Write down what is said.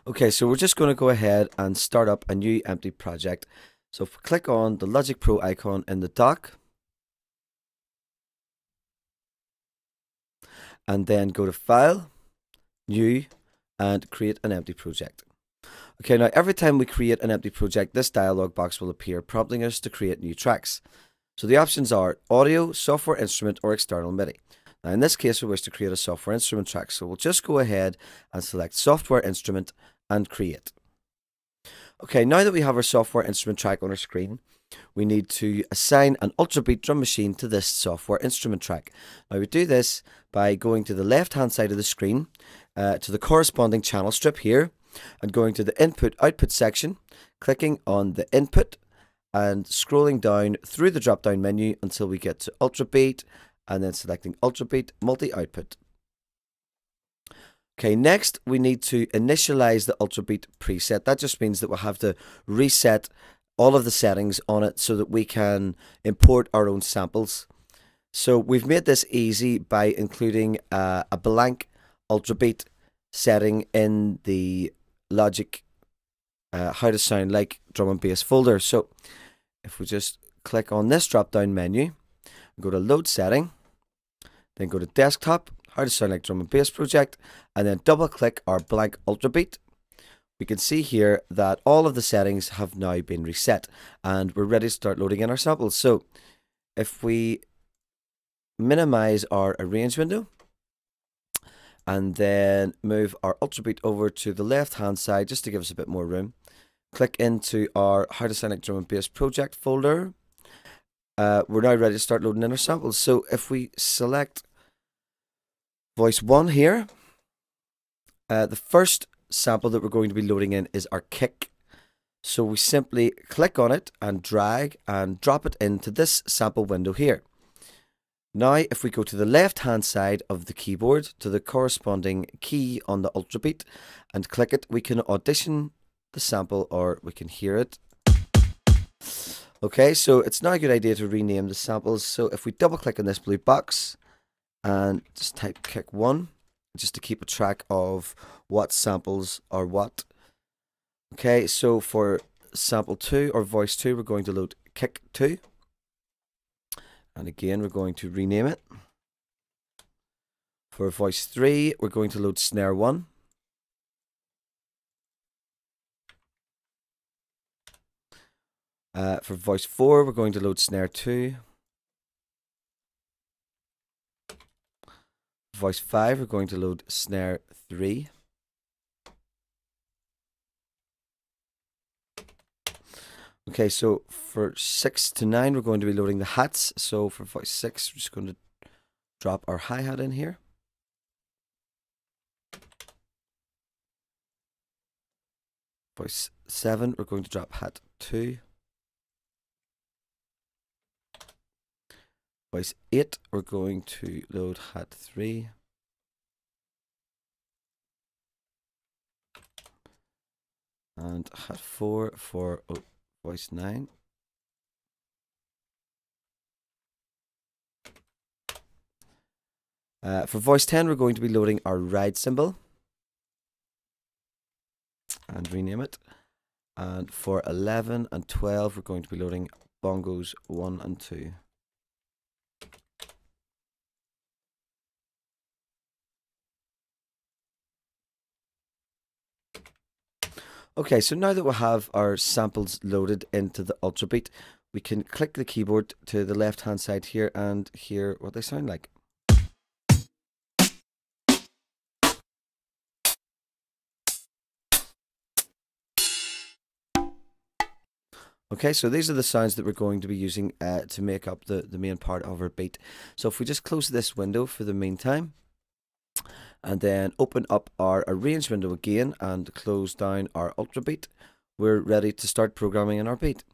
Okay, so we're just going to go ahead and start up a new empty project. So if we click on the Logic Pro icon in the dock, and then go to File, New, and create an empty project. Okay, now every time we create an empty project, this dialog box will appear, prompting us to create new tracks. So the options are audio, software instrument, or external MIDI. Now in this case, we wish to create a software instrument track, so we'll just go ahead and select software instrument and create. Okay, now that we have our software instrument track on our screen, we need to assign an Ultrabeat drum machine to this software instrument track. Now we do this by going to the left hand side of the screen, to the corresponding channel strip here, and going to the input output section, clicking on the input and scrolling down through the drop down menu until we get to Ultrabeat, and then selecting Ultrabeat multi-output. Okay, next we need to initialize the Ultrabeat preset. That just means that we'll have to reset all of the settings on it so that we can import our own samples. So we've made this easy by including a blank Ultrabeat setting in the Logic How to Sound Like Drum and Bass folder. So if we just click on this drop down menu, go to Load Setting, then go to Desktop, How to Sound Like Drum and Bass project, and then double click our blank Ultrabeat. We can see here that all of the settings have now been reset and we're ready to start loading in our samples. So if we minimize our arrange window and then move our Ultrabeat over to the left hand side just to give us a bit more room, click into our How to Sound Like Drum and Bass project folder. We're now ready to start loading in our samples. So if we select voice 1 here, the first sample that we're going to be loading in is our kick. So we simply click on it and drag and drop it into this sample window here. Now if we go to the left hand side of the keyboard to the corresponding key on the Ultrabeat and click it, we can audition the sample or we can hear it. Okay, so it's now a good idea to rename the samples. So if we double click on this blue box and just type kick 1, just to keep a track of what samples are what. Okay, so for sample 2 or voice 2, we're going to load kick 2. And again, we're going to rename it. For voice 3, we're going to load snare 1. For voice 4, we're going to load snare 2. Voice 5, we're going to load snare 3. Okay, so for 6 to 9, we're going to be loading the hats. So for voice 6, we're just going to drop our hi-hat in here. Voice 7, we're going to drop hat 2. Voice 8, we're going to load hat 3. And hat 4 for voice 9. For voice 10, we're going to be loading our ride cymbal. And rename it. And for 11 and 12, we're going to be loading bongos 1 and 2. Okay, so now that we have our samples loaded into the Ultrabeat, we can click the keyboard to the left hand side here and hear what they sound like. Okay, so these are the sounds that we're going to be using to make up the main part of our beat. So if we just close this window for the meantime, and then open up our arrange window again and close down our Ultrabeat, we're ready to start programming in our beat.